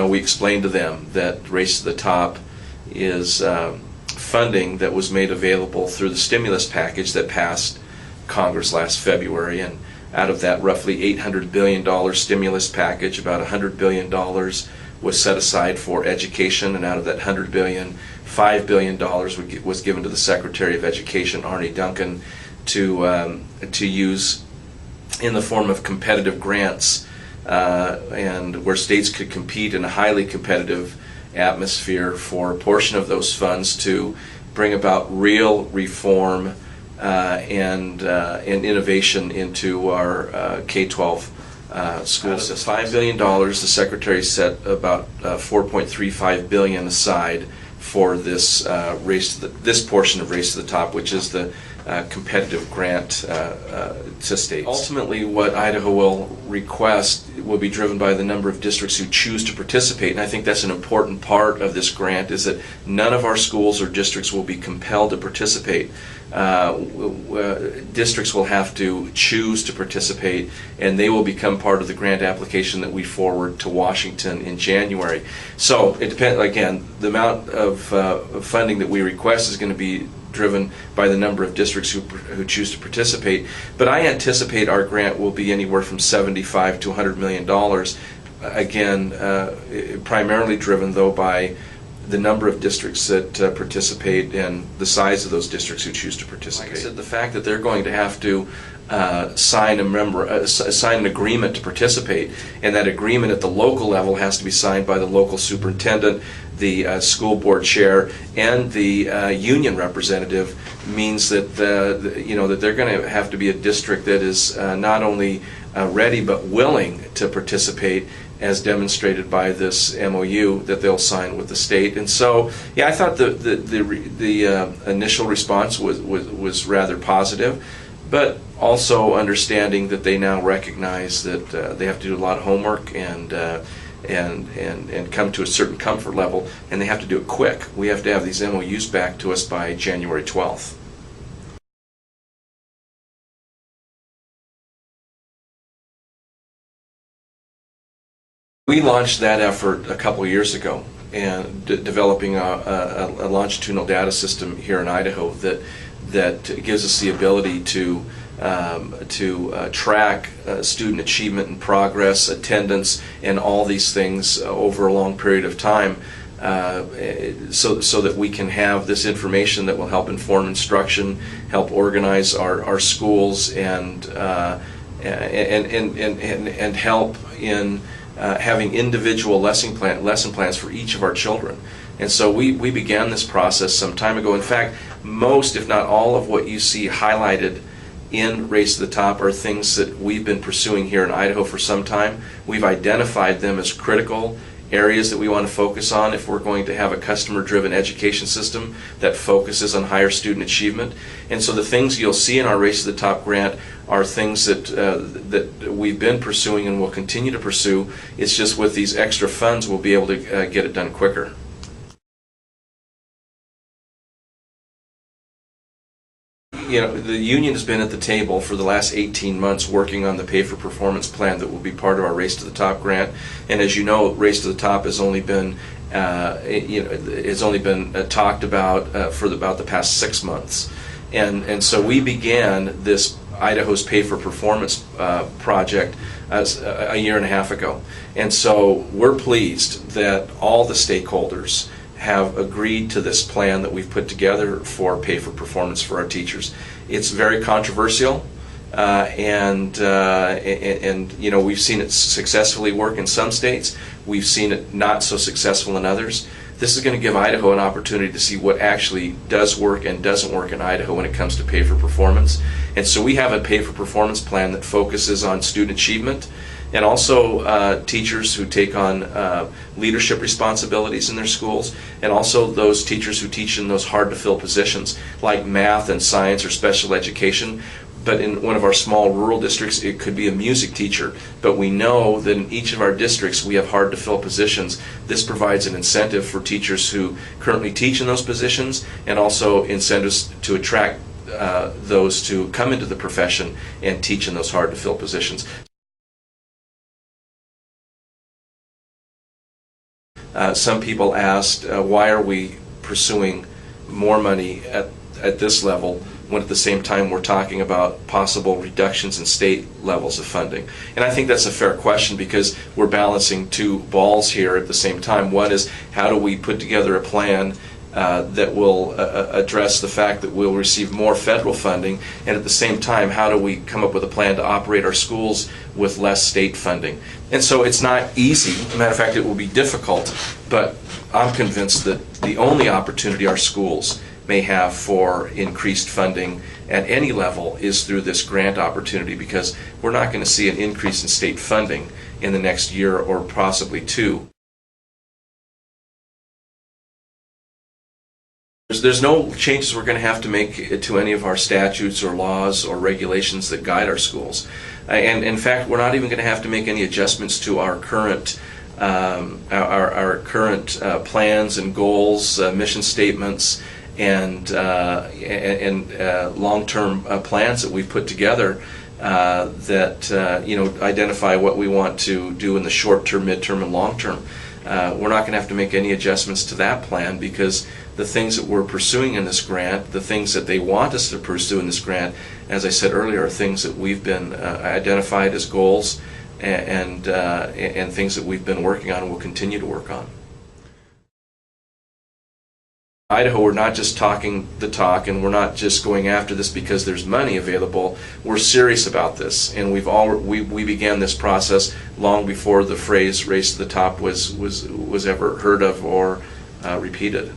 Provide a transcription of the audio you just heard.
we explained to them that Race to the Top is funding that was made available through the stimulus package that passed Congress last February, and out of that roughly $800 billion stimulus package, about $100 billion was set aside for education, and out of that $100 billion, $5 billion was given to the Secretary of Education, Arne Duncan, to use in the form of competitive grants, and where states could compete in a highly competitive atmosphere for a portion of those funds to bring about real reform and innovation into our K-12 school system. $5 billion, the Secretary set about $4.35 billion aside for this this portion of Race to the Top, which is the competitive grant to states. Ultimately, what Idaho will request will be driven by the number of districts who choose to participate, and I think that's an important part of this grant, is that none of our schools or districts will be compelled to participate. Districts will have to choose to participate, and they will become part of the grant application that we forward to Washington in January. So it depends, again, the amount of funding that we request is going to be driven by the number of districts who choose to participate. But I anticipate our grant will be anywhere from $75 to $100 million. Again, primarily driven though by the number of districts that participate and the size of those districts who choose to participate. Like I said, the fact that they're going to have to sign an agreement to participate, and that agreement at the local level has to be signed by the local superintendent, the school board chair, and the union representative, means that that they're going to have to be a district that is not only ready but willing to participate, as demonstrated by this MOU that they'll sign with the state. And so, yeah, I thought the initial response was rather positive, but also understanding that they now recognize that they have to do a lot of homework and come to a certain comfort level, and they have to do it quick. We have to have these MOUs back to us by January 12th. We launched that effort a couple of years ago, and developing a longitudinal data system here in Idaho that gives us the ability to track student achievement and progress, attendance, and all these things over a long period of time, so that we can have this information that will help inform instruction, help organize our schools, and help in having individual lesson plans for each of our children. And so we began this process some time ago. In fact, most, if not all, of what you see highlighted in Race to the Top are things that we've been pursuing here in Idaho for some time. We've identified them as critical areas that we want to focus on if we're going to have a customer-driven education system that focuses on higher student achievement. And so the things you'll see in our Race to the Top grant are things that we've been pursuing and will continue to pursue. It's just with these extra funds we'll be able to get it done quicker. The union has been at the table for the last 18 months working on the pay-for-performance plan that will be part of our Race to the Top grant. And as you know, Race to the Top has only been talked about for about the past 6 months. And so we began this Idaho's Pay-for-Performance project a year and a half ago. And so we're pleased that all the stakeholders have agreed to this plan that we've put together for pay for performance for our teachers. It's very controversial, and we've seen it successfully work in some states. We've seen it not so successful in others. This is going to give Idaho an opportunity to see what actually does work and doesn't work in Idaho when it comes to pay for performance. And so we have a pay for performance plan that focuses on student achievement, and also teachers who take on leadership responsibilities in their schools, and also those teachers who teach in those hard-to-fill positions like math and science or special education. But in one of our small rural districts, it could be a music teacher. But we know that in each of our districts we have hard-to-fill positions. This provides an incentive for teachers who currently teach in those positions, and also incentives to attract those to come into the profession and teach in those hard-to-fill positions. Some people asked, why are we pursuing more money at this level when at the same time we're talking about possible reductions in state levels of funding? And I think that's a fair question, because we're balancing two balls here at the same time. One is, how do we put together a plan that will address the fact that we'll receive more federal funding, and at the same time, how do we come up with a plan to operate our schools with less state funding? And so it's not easy. As a matter of fact, it will be difficult, but I'm convinced that the only opportunity our schools may have for increased funding at any level is through this grant opportunity, because we're not going to see an increase in state funding in the next year or possibly two. There's no changes we're going to have to make to any of our statutes or laws or regulations that guide our schools. And in fact, we're not even going to have to make any adjustments to our current plans and goals, mission statements, and long-term plans that we've put together that identify what we want to do in the short term, mid-term, and long term. We're not going to have to make any adjustments to that plan, because the things that we're pursuing in this grant, the things that they want us to pursue in this grant, as I said earlier, are things that we've been identified as goals and things that we've been working on and will continue to work on. Idaho, we're not just talking the talk, and we're not just going after this because there's money available. We're serious about this, and we began this process long before the phrase "race to the top" was ever heard of or repeated.